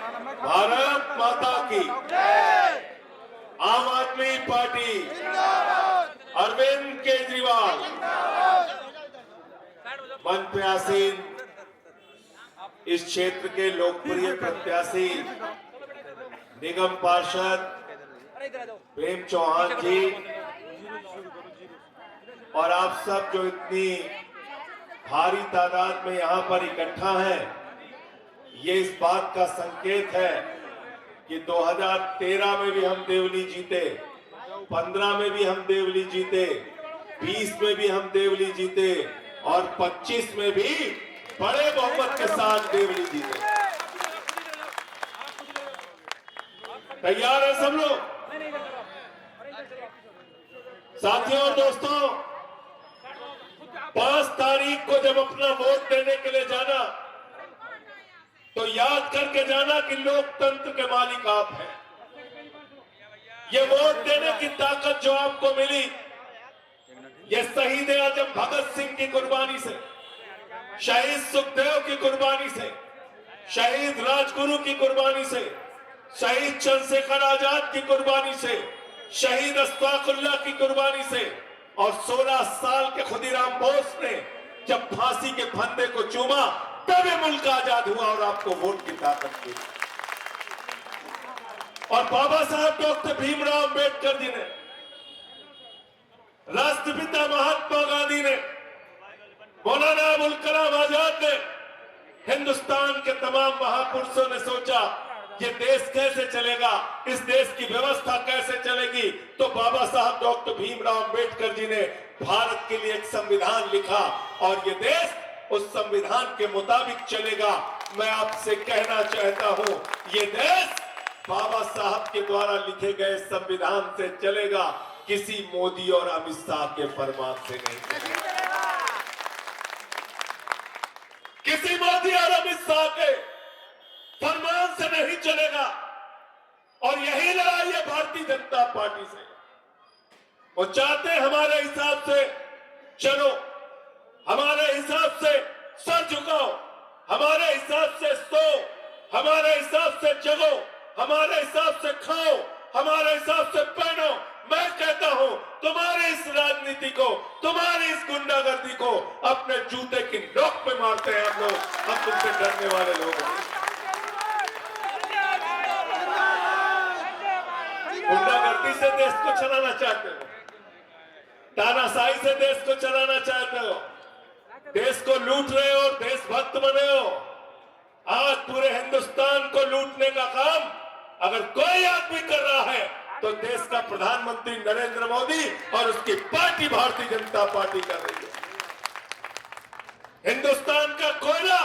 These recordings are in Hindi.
भारत माता की, आम आदमी पार्टी, अरविंद केजरीवाल, मंच पे आसीन इस क्षेत्र के लोकप्रिय प्रत्याशी निगम पार्षद प्रेम चौहान जी और आप सब जो इतनी भारी तादाद में यहां पर इकट्ठा हैं, ये इस बात का संकेत है कि 2013 में भी हम देवली जीते, 15 में भी हम देवली जीते, 20 में भी हम देवली जीते और 25 में भी बड़े बहुमत के साथ देवली जीते। तैयार है सब लोग? साथियों और दोस्तों, 5 तारीख को जब अपना वोट देने के लिए जाना तो याद करके जाना कि लोकतंत्र के मालिक आप हैं। ये वोट देने की ताकत जो आपको मिली, ये शहीद आजम भगत सिंह की कुर्बानी से, शहीद सुखदेव की कुर्बानी से, शहीद राजगुरु की कुर्बानी से, शहीद चंद्रशेखर आजाद की कुर्बानी से, शहीद अशफाकुल्लाह की कुर्बानी से और 16 साल के खुदीराम बोस ने जब फांसी के फंदे को चूमा तब ये मुल्क आजाद हुआ और आपको वोट की ताकत दी। और बाबा साहब डॉक्टर भीमराव अंबेडकर जी ने, राष्ट्रपिता महात्मा गांधी ने, मौलाना अबुल कलाम आजाद ने, हिंदुस्तान के तमाम महापुरुषों ने सोचा ये देश कैसे चलेगा, इस देश की व्यवस्था कैसे चलेगी, तो बाबा साहब डॉक्टर भीमराव अंबेडकर जी ने भारत के लिए एक संविधान लिखा और ये देश उस संविधान के मुताबिक चलेगा। मैं आपसे कहना चाहता हूं, ये देश बाबा साहब के द्वारा लिखे गए संविधान से चलेगा, किसी मोदी और अमित शाह के फरमान से नहीं चलेगा। किसी मोदी और अमित शाह के फरमान से नहीं चलेगा। और यही लड़ाई है भारतीय जनता पार्टी से। वो चाहते हमारे हिसाब से चलो, हमारे हिसाब से सर झुकाओ, हमारे हिसाब से सो, हमारे हिसाब से जगो, हमारे हिसाब से खाओ, हमारे हिसाब से पहनो। मैं कहता हूं, तुम्हारी इस राजनीति को, तुम्हारी इस गुंडागर्दी को अपने जूते की नोक पे मारते हैं हम लोग। हम तुमसे डरने वाले लोग हैं। गुंडागर्दी से देश को चलाना चाहते हो, तानाशाही से देश को चलाना चाहते हो, देश को लूट रहे हो और देशभक्त बने हो। आज पूरे हिंदुस्तान को लूटने का काम अगर कोई आदमी कर रहा है तो देश का प्रधानमंत्री नरेंद्र मोदी और उसकी पार्टी भारतीय जनता पार्टी कर रही है। हिंदुस्तान का कोयला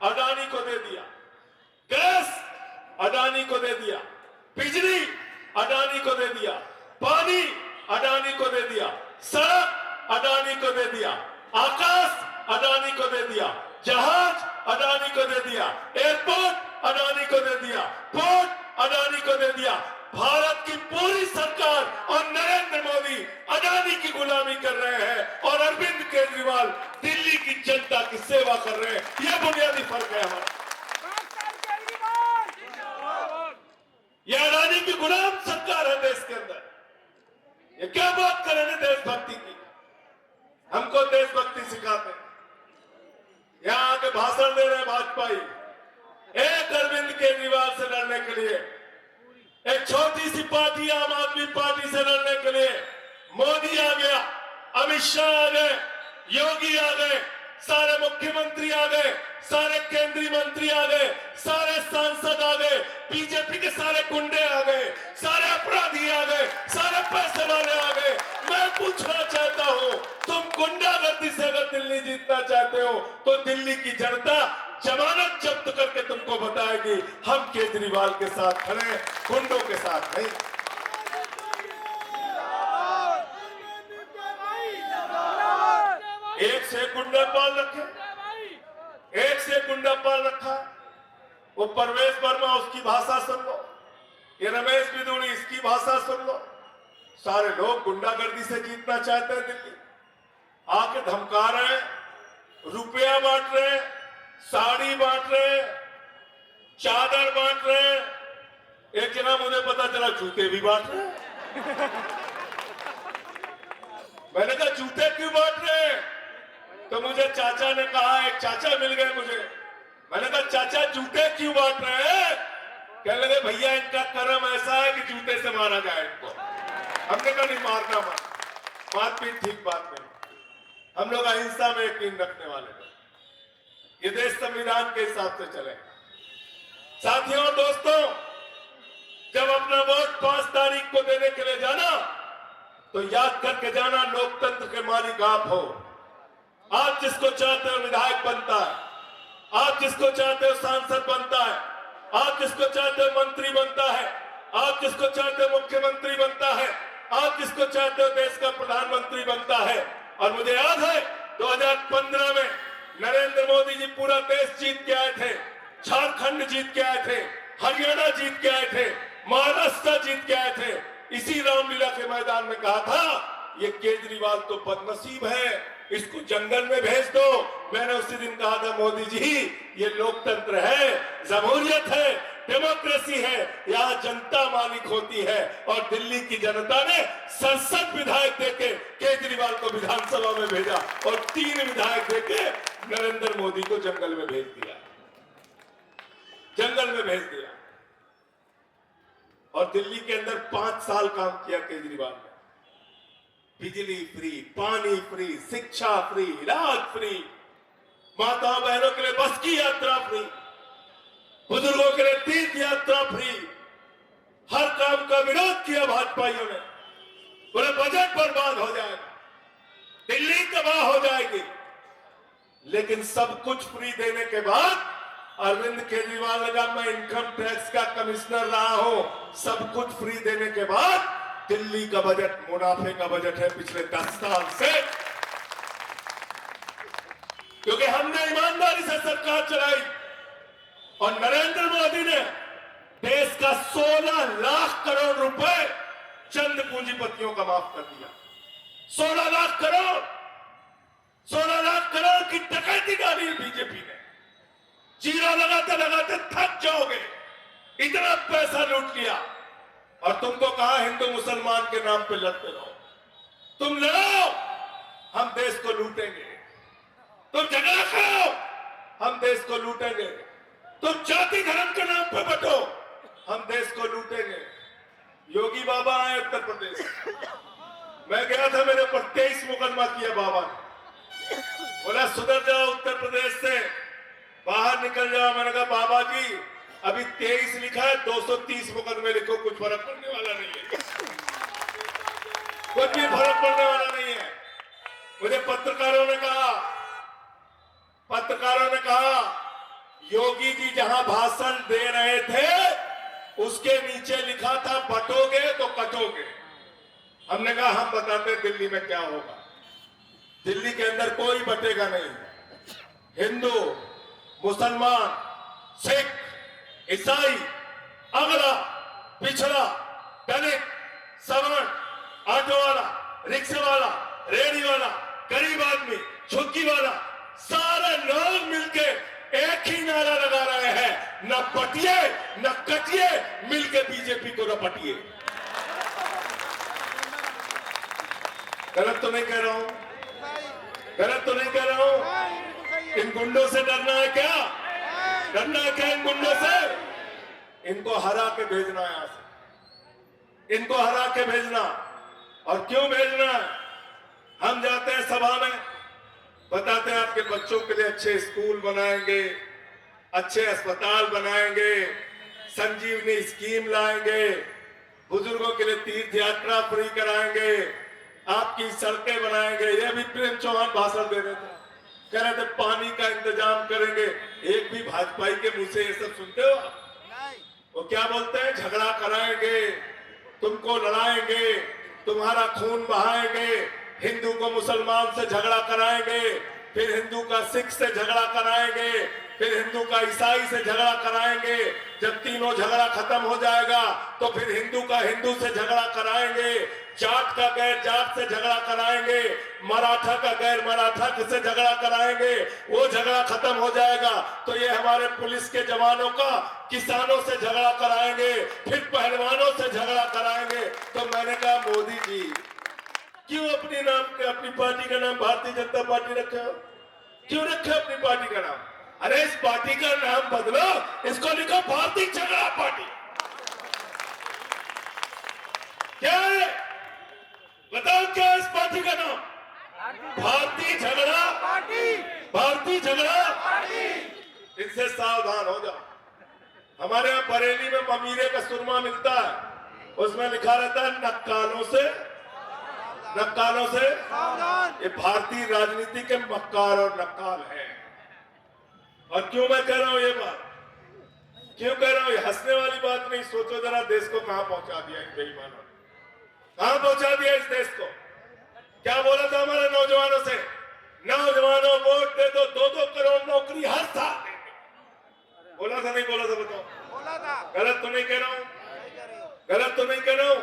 अडानी को दे दिया, गैस अडानी को दे दिया, बिजली अडानी को दे दिया, पानी अडानी को दे दिया, सड़क अडानी को दे दिया, आकाश अडानी को दे दिया, जहाज अडानी को दे दिया, एयरपोर्ट अडानी को दे दिया, पोर्ट अडानी को दे दिया। भारत की पूरी सरकार और नरेंद्र मोदी अडानी की गुलामी कर रहे हैं और अरविंद केजरीवाल दिल्ली की जनता की सेवा कर रहे हैं। यह बुनियादी फर्क है हमारा। यह अडानी की गुलाम सरकार है देश के अंदर। ये क्या बात कर रहे हैं देशभक्ति की? हमको देशभक्ति सिखाते हैं, यहां आके भाषण दे रहे हैं भाजपाई। एक अरविंद केजरीवाल से लड़ने के लिए, एक छोटी सी पार्टी आम आदमी पार्टी से लड़ने के लिए मोदी आ गया, अमित शाह आ गए, योगी आ गए, सारे मुख्यमंत्री आ गए, सारे केंद्रीय मंत्री आ गए, सारे सांसद आ गए, बीजेपी के सारे गुंडे आ गए, सारे अपराधी आ गए, सारे पैसे वाले आ गए। मैं पूछना चाहता हूं, तुम गुंडागर्दी से अगर दिल्ली जीतना चाहते हो तो दिल्ली की जनता जमानत जब्त करके तुमको बताएगी हम केजरीवाल के साथ खड़े हैं, गुंडों के साथ नहीं। एक से गुंडा पाल रखे, एक से गुंडा पाल रखा। वो परवेश वर्मा, उसकी भाषा सुन लो, ये रमेश बिदुड़ी, इसकी भाषा सुन लो। सारे लोग गुंडागर्दी से जीतना चाहते हैं दिल्ली, आके धमका रहे हैं, रुपया बांट रहे हैं, साड़ी बांट रहे हैं, चादर बांट रहे हैं, एक जना मुझे पता चला जूते भी बांट रहे हैं। मैंने कहा जूते क्यों बांट रहे हैं? तो मुझे चाचा ने कहा, एक चाचा मिल गए मुझे, मैंने कहा चाचा जूते क्यों बांट रहे हैं? कहने लगे भैया इनका कर्म ऐसा है कि जूते से मारा जाए इनको। हमने कहा नहीं, मारना मत, मारपीट ठीक बात नहीं, हम लोग अहिंसा में यकीन रखने वाले हैं, ये देश संविधान के हिसाब से चले। साथियों और दोस्तों, जब अपना वोट 5 तारीख को देने के लिए जाना तो याद करके जाना, लोकतंत्र के मालिक आप हो। आप जिसको चाहते हो विधायक बनता है, आप जिसको चाहते हो सांसद बनता है, आप जिसको चाहते हो मंत्री बनता है, आप जिसको चाहते हो मुख्यमंत्री बनता है, आप जिसको चाहते हो देश का प्रधानमंत्री बनता है। और मुझे याद है 2015 में नरेंद्र मोदी जी पूरा देश जीत के आए थे, झारखंड जीत के आए थे, हरियाणा जीत के आए थे, महाराष्ट्र जीत के आए थे। इसी रामलीला के मैदान में कहा था ये केजरीवाल तो बदनसीब है, इसको जंगल में भेज दो। मैंने उसी दिन कहा था मोदी जी ये लोकतंत्र है, जमहूरियत है, डेमोक्रेसी है, यहाँ जनता मालिक होती है। और दिल्ली की जनता ने संसद विधायक देके केजरीवाल को विधानसभा में भेजा और 3 विधायक देके नरेंद्र मोदी को जंगल में भेज दिया, जंगल में भेज दिया। और दिल्ली के अंदर 5 साल काम किया केजरीवाल ने, बिजली फ्री, पानी फ्री, शिक्षा फ्री, इलाज फ्री, माता बहनों के लिए बस की यात्रा फ्री, बुजुर्गों के लिए तीर्थ यात्रा फ्री। हर काम का विरोध किया भाजपाइयों ने, बोले बजट बर्बाद हो जाएगा, दिल्ली तबाह हो जाएगी। लेकिन सब कुछ फ्री देने के बाद अरविंद केजरीवाल ने कहा मैं इनकम टैक्स का कमिश्नर रहा हूं, सब कुछ फ्री देने के बाद दिल्ली का बजट मुनाफे का बजट है पिछले 10 साल से। क्योंकि हमने ईमानदारी से सरकार चलाई और नरेंद्र मोदी ने देश का 16 लाख करोड़ रुपए चंद पूंजीपतियों का माफ कर दिया। 16 लाख करोड़, 16 लाख करोड़ की डकैती डाली बीजेपी ने। जीरा लगाते लगाते थक जाओगे, इतना पैसा लूट लिया। और तुमको कहा हिंदू मुसलमान के नाम पे लड़ते रहो, तुम लड़ो हम देश को लूटेंगे, तुम झगड़ा करो हम देश को लूटेंगे, तुम जाति धर्म के नाम पे बटो हम देश को लूटेंगे। योगी बाबा आए उत्तर प्रदेश, मैं गया था, मेरे पर 23 मुकदमा किया बाबा ने, बोला सुधर जाओ उत्तर प्रदेश से बाहर निकल जाओ। मैंने कहा बाबा जी अभी 23 लिखा है, 230 मुकदमे लिखो, कुछ फर्क पड़ने वाला नहीं है, कुछ भी फर्क पड़ने वाला नहीं है। मुझे पत्रकारों ने कहा योगी जी जहां भाषण दे रहे थे उसके नीचे लिखा था बटोगे तो कटोगे। हमने कहा हम बताते दिल्ली में क्या होगा। दिल्ली के अंदर कोई बटेगा नहीं, हिंदू, मुसलमान, सिख, ईसाई, अगड़ा, पिछड़ा, दलित, सवर्ण, ऑटो वाला, रिक्शा वाला, रेहड़ी वाला, गरीब आदमी, झुग्गी वाला, सारे लोग मिलके एक ही नारा लगा रहे हैं, न पटिए न कटिए, मिलके बीजेपी को रपटिए। गलत तो नहीं कह रहा हूं, गलत तो नहीं कह रहा हूं। इन गुंडों से डरना है क्या? डरना है क्या इन गुंडों से? इनको हरा के भेजना है, यहां से इनको हरा के भेजना। और क्यों भेजना है? हम जाते हैं सभा में, बताते हैं आपके बच्चों के लिए अच्छे स्कूल बनाएंगे, अच्छे अस्पताल बनाएंगे, संजीवनी स्कीम लाएंगे, बुजुर्गों के लिए तीर्थ यात्रा फ्री कराएंगे, आपकी सड़कें बनाएंगे। ये भी प्रेम चौहान भाषण दे रहे थे, कह रहे थे पानी का इंतजाम करेंगे। एक भी भाजपाई के मुंह से ये सब सुनते हो? वो क्या बोलते हैं? झगड़ा कराएंगे, तुमको लड़ाएंगे, तुम्हारा खून बहाएंगे, हिंदू को मुसलमान से झगड़ा कराएंगे, फिर हिंदू का सिख से झगड़ा कराएंगे, फिर हिंदू का ईसाई से झगड़ा कराएंगे। जब तीनों झगड़ा खत्म हो जाएगा तो फिर हिंदू का हिंदू से झगड़ा कराएंगे, जाट का गैर जाट से झगड़ा कराएंगे, मराठा का गैर मराठा से झगड़ा कराएंगे। वो झगड़ा खत्म हो जाएगा तो ये हमारे पुलिस के जवानों का किसानों से झगड़ा कराएंगे, फिर पहलवानों से झगड़ा कराएंगे। तो मैंने कहा मोदी जी क्यों अपनी पार्टी का नाम भारतीय जनता पार्टी रखे हो? क्यों रखे अपनी पार्टी का नाम? अरे इस पार्टी का नाम बदलो, इसको लिखो भारतीय झगड़ा पार्टी। क्या है बताओ, क्या इस पार्टी का नाम? भारतीय झगड़ा पार्टी। भारतीय झगड़ा पार्टी। इनसे सावधान हो जाओ। हमारे यहाँ बरेली में ममीरे का सुरमा मिलता है, उसमें लिखा रहता है नक्कालों से ये भारतीय राजनीति के मक्कार और नक्काल है। और क्यों मैं कह रहा हूं ये बात, क्यों कह रहा हूं? ये हंसने वाली बात नहीं। सोचो जरा देश को कहां पहुंचा दिया इन बेईमानों, कहां पहुंचा दिया इस देश को। क्या बोला था हमारे नौजवानों से? नौजवानों वोट दे दो, 2-2 करोड़ नौकरी हर साल देंगे। बोला था नहीं बोला था? बताओ। बोला था। गलत तो नहीं कह रहा हूं? गलत तो नहीं कह रहा हूं?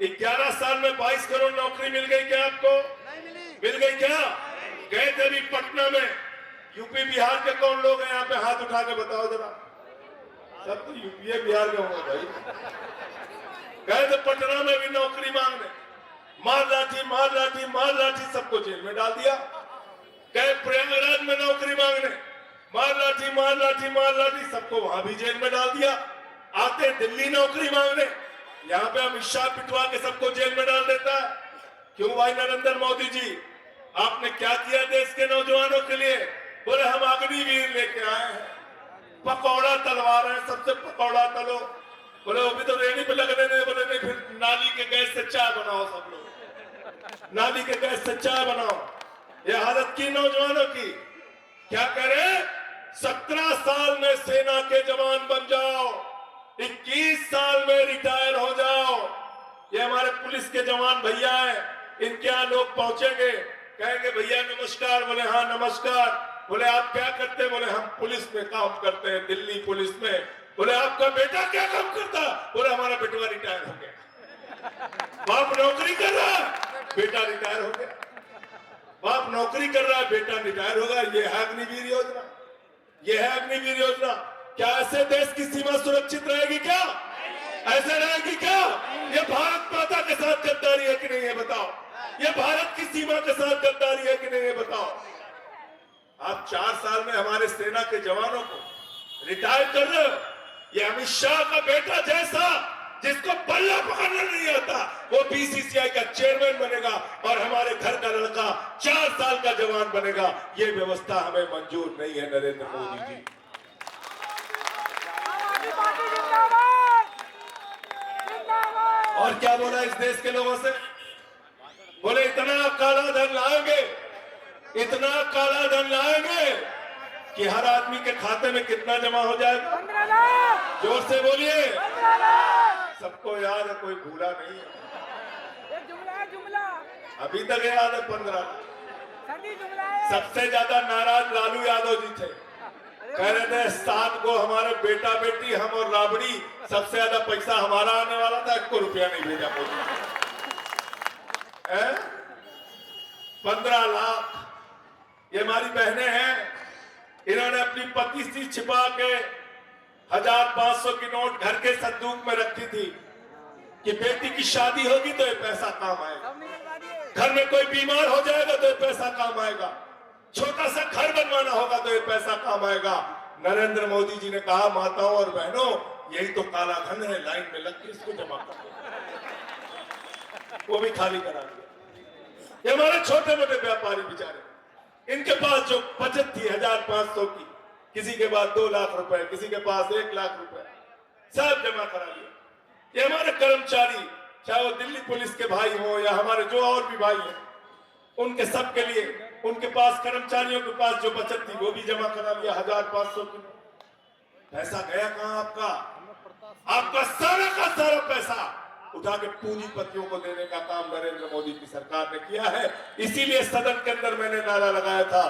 11 साल में 22 करोड़ नौकरी मिल गई क्या आपको? नहीं मिली। मिल गई क्या? गए थे अभी पटना में। यूपी बिहार के कौन लोग हैं यहाँ पे? हाथ उठा के बताओ जरा। सब तो यूपी बिहार के होंगे भाई। गए थे पटना में भी नौकरी मांगने, मार लाठी सबको जेल में डाल दिया। गए प्रयागराज में नौकरी मांगने, मार लाठी सबको वहां भी जेल में डाल दिया। आते दिल्ली नौकरी मांगने, यहाँ पे अमित शाह पिटवा के सबको जेल में डाल देता है। क्यों भाई नरेंद्र मोदी जी, आपने क्या किया देश के नौजवानों के लिए? बोले हम अग्निवीर लेके आए हैं, पकौड़ा तलवा रहे हैं, सबसे पकौड़ा तलो। बोले वो भी तो रेडी पे लग रहे। बोले नहीं, फिर नाली के गैस से चाय बनाओ सब लोग, नाली के गैस से चाय बनाओ। ये हालत की नौजवानों की। क्या करें? 17 साल में सेना के जवान बन जाओ, 21 साल में रिटायर हो जाओ। ये हमारे पुलिस के जवान भैया हैं, इनके यहाँ लोग पहुंचेंगे, कहेंगे भैया नमस्कार। बोले हाँ नमस्कार। बोले आप क्या करते हैं? बोले हम पुलिस में काम करते हैं, दिल्ली पुलिस में। बोले आपका बेटा क्या काम करता? बोले हमारा बेटवा रिटायर हो गया। बाप नौकरी कर रहा है, बेटा रिटायर हो गया। बाप नौकरी कर रहा है, बेटा रिटायर होगा। ये है अग्निवीर योजना, ये है अग्निवीर योजना। क्या ऐसे देश की सीमा सुरक्षित रहेगी? क्या ऐसे रहेगी क्या? ये भारत माता के साथ गद्दारी है कि नहीं है बताओ? ये भारत की सीमा के साथ गद्दारी है कि नहीं है बताओ? आप 4 साल में हमारे सेना के जवानों को रिटायर कर रहे हो। ये अमित शाह का बेटा जैसा जिसको बल्ला पकड़ना नहीं आता, वो बीसीसीआई का चेयरमैन बनेगा और हमारे घर का लड़का 4 साल का जवान बनेगा। ये व्यवस्था हमें मंजूर नहीं है नरेंद्र मोदी जी। और क्या बोला इस देश के लोगों से? बोले इतना काला धन लाएंगे, इतना काला धन लाएंगे कि हर आदमी के खाते में कितना जमा हो जाएगा? 15 लाख। जोर से बोलिए। 15 लाख। सबको याद है, कोई भूला नहीं है। एक जुमला अभी तक याद है 15 लाख। जुमला है। सबसे ज्यादा नाराज लालू यादव जी थे। कह रहे थे 7 को हमारे बेटा बेटी हम और राबड़ी, सबसे ज्यादा पैसा हमारा आने वाला था, 1 रुपया नहीं भेजा मोदी। 15 लाख। ये हमारी बहनें हैं, इन्होंने अपनी पति से छिपा के 1500 की नोट घर के संदूक में रखी थी कि बेटी की शादी होगी तो ये पैसा काम आएगा, घर में कोई बीमार हो जाएगा तो ये पैसा काम आएगा, छोटा सा घर बनवाना होगा तो ये पैसा काम आएगा। नरेंद्र मोदी जी ने कहा माताओं और बहनों यही तो काला धन है, लाइन में लग के इसको जमा कर वो भी खाली करा दिया। ये हमारे छोटे मोटे व्यापारी बेचारे, इनके पास जो बचत थी 1500 की, किसी के पास 2 लाख रुपए, किसी के पास 1 लाख रुपए, सब जमा करा लिया। ये हमारे कर्मचारी, चाहे वो दिल्ली पुलिस के भाई हो या हमारे जो और भी भाई हैं, उनके सब के लिए उनके पास कर्मचारियों के पास जो बचत थी वो भी जमा करा लिया 1500 की। पैसा गया कहां आपका? आपका सारा का सारा पैसा उठा के पूंजीपतियों को देने का काम नरेंद्र मोदी की सरकार ने किया है। इसीलिए सदन के अंदर मैंने नारा लगाया था,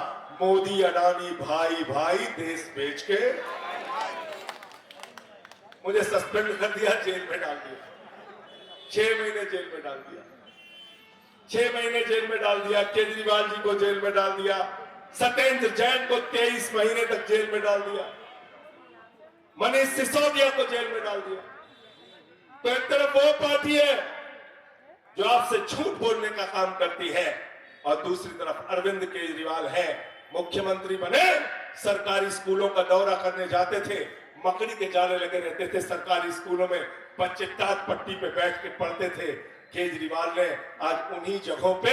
मोदी अडानी भाई भाई देश बेच के मुझे सस्पेंड कर दिया, जेल में डाल दिया, 6 महीने जेल में डाल दिया, 6 महीने जेल में डाल दिया। केजरीवाल जी को जेल में डाल दिया, सत्येंद्र जैन को 23 महीने तक जेल में डाल दिया, मनीष सिसोदिया को जेल में डाल दिया। तो एक तरफ वो पार्टी है जो आपसे झूठ बोलने का काम करती है और दूसरी तरफ अरविंद केजरीवाल है, मुख्यमंत्री बने, सरकारी स्कूलों का दौरा करने जाते थे, मकड़ी के जाले लगे रहते थे सरकारी स्कूलों में, बच्चे टाट पट्टी पे बैठ के पढ़ते थे। केजरीवाल ने आज उन्हीं जगहों पे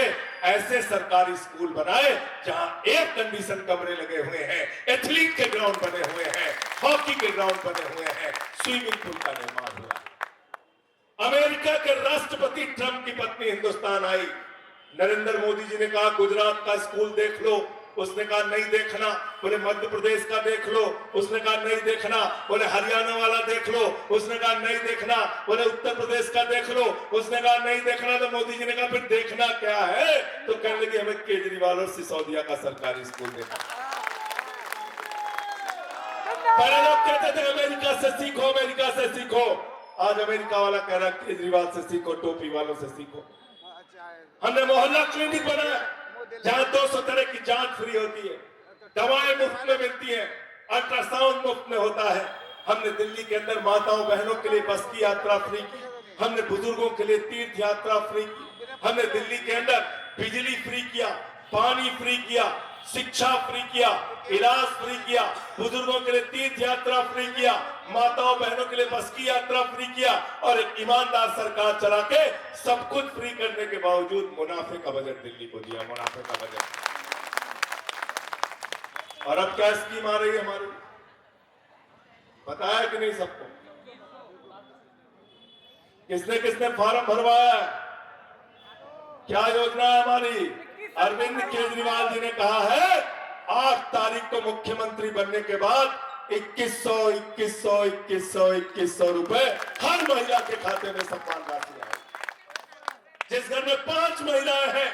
ऐसे सरकारी स्कूल बनाए जहां एयर कंडीशन कमरे लगे हुए हैं, एथलीट के ग्राउंड बने हुए हैं, हॉकी के ग्राउंड बने हुए हैं, स्विमिंग पूल का निर्माण हुआ। अमेरिका के राष्ट्रपति ट्रंप की पत्नी हिंदुस्तान आई, नरेंद्र मोदी जी ने कहा गुजरात का स्कूल देख लो, उसने कहा नहीं देखना। बोले मध्य प्रदेश का देख लो, उसने कहा नहीं देखना। बोले हरियाणा वाला देख लो, उसने कहा नहीं देखना। बोले उत्तर प्रदेश का देख लो, उसने कहा नहीं देखना। तो मोदी जी ने कहा फिर देखना क्या है? तो कहने लगे हमें केजरीवाल और सिसोदिया का सरकारी स्कूल देखना। पहले लोग कहते थे अमेरिका से सीखो, अमेरिका से सीखो, आज अमेरिका वाला कह रहा है केजरीवाल से सीखो, टोपी वालों से सीखो। हमने मोहल्ला क्लिनिक बनाया जहां 200 तरह की जांच फ्री होती है, दवाएं मुफ्त में मिलती है, अल्ट्रासाउंड मुफ्त में होता है। हमने दिल्ली के अंदर माताओं बहनों के लिए बस की यात्रा फ्री की, हमने बुजुर्गों के लिए तीर्थ यात्रा फ्री की, हमने दिल्ली के अंदर बिजली फ्री किया, पानी फ्री किया, शिक्षा फ्री किया, इलाज फ्री किया, बुजुर्गों के लिए तीर्थ यात्रा फ्री किया, माताओं बहनों के लिए बस की यात्रा फ्री किया और एक ईमानदार सरकार चला के सब कुछ फ्री करने के बावजूद मुनाफे का बजट दिल्ली को दिया, मुनाफे का बजट। और अब क्या स्कीम आ रही है हमारी, बताया कि नहीं सबको? किसने किसने फॉर्म भरवाया है? क्या योजना है हमारी? अरविंद केजरीवाल जी ने कहा है 8 तारीख को मुख्यमंत्री बनने के बाद 2100 रुपए हर महिला के खाते में सम्मान राशि आएगी। जिस घर में 5 महिलाएं हैं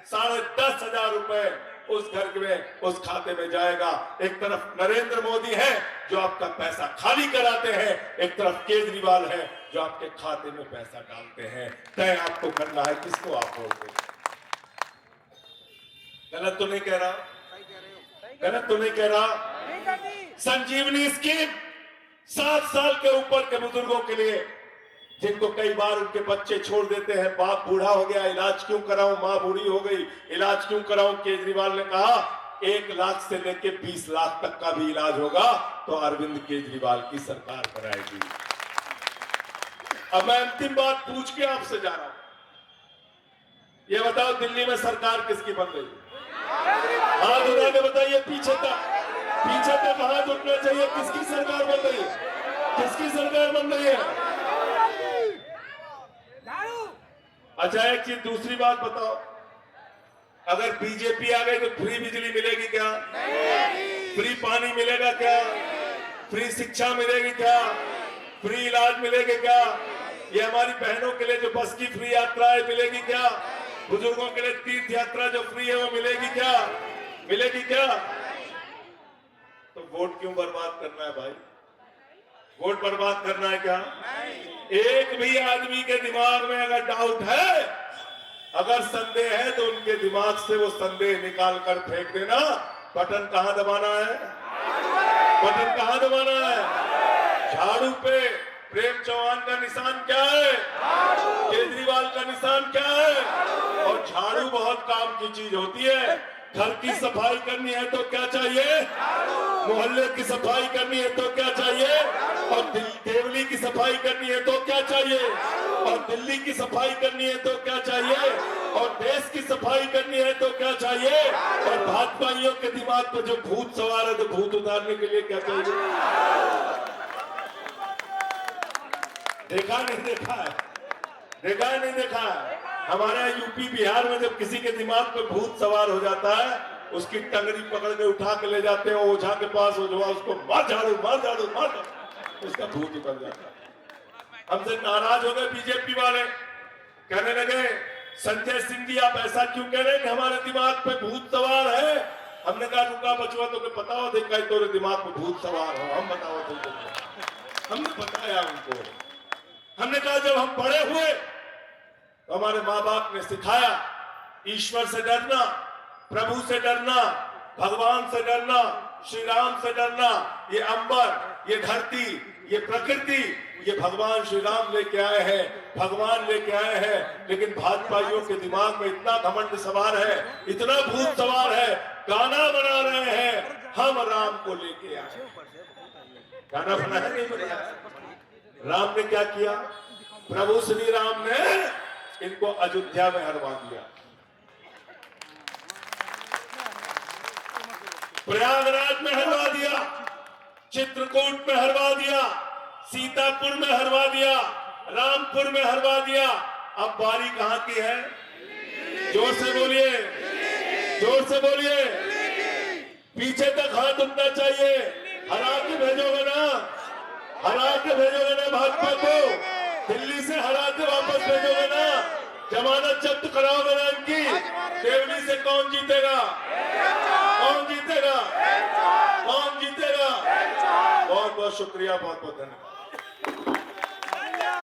10,500 रुपए उस घर में, उस खाते में जाएगा। एक तरफ नरेंद्र मोदी है जो आपका पैसा खाली कराते हैं, एक तरफ केजरीवाल है जो आपके खाते में पैसा डालते हैं। तय आपको करना है किसको आप बोलते हैं। गलत तो नहीं कह रहा, गलत तो नहीं कह रहा। संजीवनी स्कीम 7 साल के ऊपर के बुजुर्गों के लिए, जिनको कई बार उनके बच्चे छोड़ देते हैं, बाप बूढ़ा हो गया, इलाज क्यों कराऊं, मां बूढ़ी हो गई, इलाज क्यों कराऊं। केजरीवाल ने कहा 1 लाख से लेके 20 लाख तक का भी इलाज होगा तो अरविंद केजरीवाल की सरकार कराएगी। अब मैं अंतिम बात पूछ के आपसे जा रहा हूं, ये बताओ दिल्ली में सरकार किसकी बन रही है? हाथ उठा के बताइए, पीछे तक हाथ उठना चाहिए। किसकी सरकार बन रही है? किसकी सरकार बन रही है? अच्छा एक चीज दूसरी बात बताओ, अगर बीजेपी आ गई तो फ्री बिजली मिलेगी क्या? फ्री पानी मिलेगा क्या? फ्री शिक्षा मिलेगी क्या? फ्री इलाज मिलेगा क्या? ये हमारी बहनों के लिए जो बस की फ्री यात्रा है मिलेगी क्या? बुजुर्गों के लिए तीर्थ यात्रा जो फ्री है वो मिलेगी क्या? मिलेगी क्या? तो वोट क्यों बर्बाद करना है भाई? वोट बर्बाद करना है क्या? एक भी आदमी के दिमाग में अगर डाउट है, अगर संदेह है तो उनके दिमाग से वो संदेह निकाल कर फेंक देना। बटन कहां दबाना है? बटन कहां दबाना है? झाड़ू पे। प्रेम चौहान का निशान क्या है? केजरीवाल का निशान क्या है? और झाड़ू बहुत काम की चीज होती है। घर की सफाई करनी है तो क्या चाहिए? मोहल्ले की सफाई करनी है तो क्या चाहिए? और देवली की सफाई करनी है तो क्या चाहिए? और दिल्ली की सफाई करनी है तो क्या चाहिए? और देश की सफाई करनी है तो क्या चाहिए? और भाजपाइयों के दिमाग पर जो भूत सवार है तो भूत उतारने के लिए क्या चाहिए? देखा नहीं देखा है? देखा है नहीं देखा है? हमारे यूपी बिहार में जब किसी के दिमाग पे भूत सवार हो जाता है, उसकी टंगरी पकड़ के उठा के ले जाते हैं ओझा के पास, ओझा उसको मार झाड़ू मार झाड़ू मार झाड़ू, उसका भूत उतर जाता है। हमसे नाराज हो गए बीजेपी वाले, कहने लगे संजय सिंह जी आप ऐसा क्यों कह रहे हैं कि हमारे दिमाग पे भूत सवार है? हमने कहा रुका बचवा तो के पता हो देखा तेरे दिमाग में भूत सवार हो, हम बताओ तुमको। हमने बताया उनको। हमने कहा जब हम बड़े हुए तो हमारे माँ बाप ने सिखाया ईश्वर से डरना, प्रभु से डरना, भगवान से डरना, श्री राम से डरना। ये अंबर, ये धरती, ये प्रकृति, ये भगवान श्री राम लेके आए हैं, भगवान लेके आए हैं। लेकिन भाजपाइयों के दिमाग में इतना घमंड सवार है, इतना भूत सवार है, गाना बना रहे हैं हम राम को लेके आए। गाना बनाया नहीं बनाया। राम ने क्या किया? प्रभु श्री राम ने इनको अयोध्या में हरवा दिया, प्रयागराज में हरवा दिया, चित्रकूट में हरवा दिया, सीतापुर में हरवा दिया, रामपुर में हरवा दिया। अब बारी कहां की है? जोर से बोलिए, जोर से बोलिए। पीछे तक हाथ उठना चाहिए। हरा के भेजोगे ना? हरा के भेजोगे ना भाजपा को? दिल्ली से हरा के वापस भेजोगे ना? जमानत जब्त कराओगे ना इनकी? देवली से कौन जीतेगा? कौन जीतेगा? कौन जीतेगा? बहुत बहुत शुक्रिया, बहुत बहुत धन्यवाद।